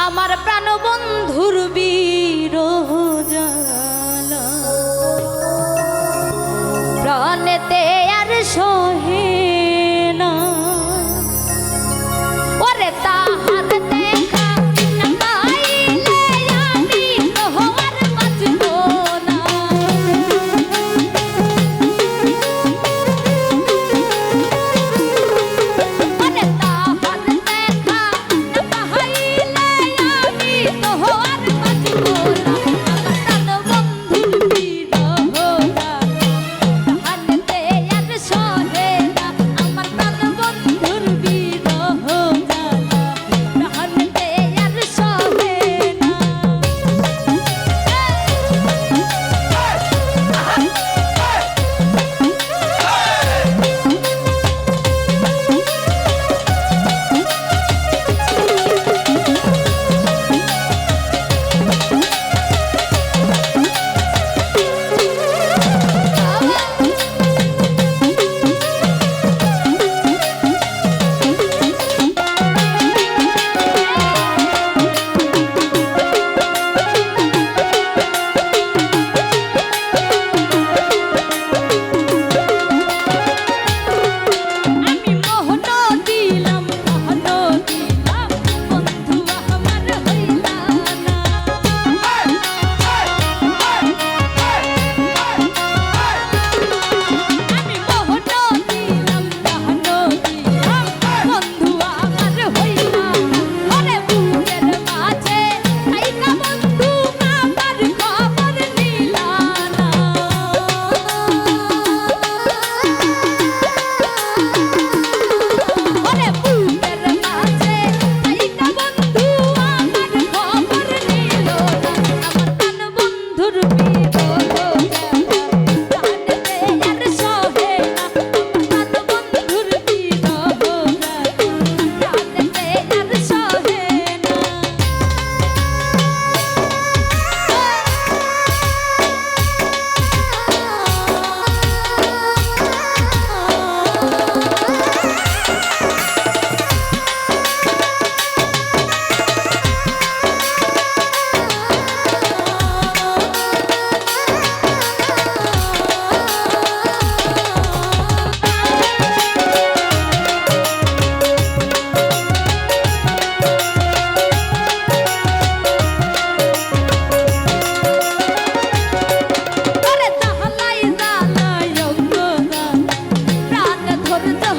আমার প্রাণ বন্ধুর বিরহ জ্বালা প্রাণেতে আর সহে না ওরে তাহার দেখা না পাইলে আমি তো আর বাঁচব না ওরে তাহার দেখা না পাইলে আমি তো আর বাঁচব না আমার প্রাণ বন্ধুর বিরহ তাহাতে আর সহে না আমার প্রাণ বন্ধুর বিরহ তাহাতে আর সহে না আমি মোহন দিলাম বন্ধু আমার হইলা না আমি মোহন দিলাম বন্ধু আমার হইলা না ওরে বুকের মাঝে আইকা বন্ধু আমার খবর নিলা না ওরে বুকের মাঝে আইকা বন্ধু আমার খবর নিল না আমার প্রাণ বন্ধুর বিরহ জানতে আর সহে না আমার প্রাণ বন্ধুর বিরহ জানতে আর সহে না ওরে তাহলাই জানাই প্রাণ ধরতে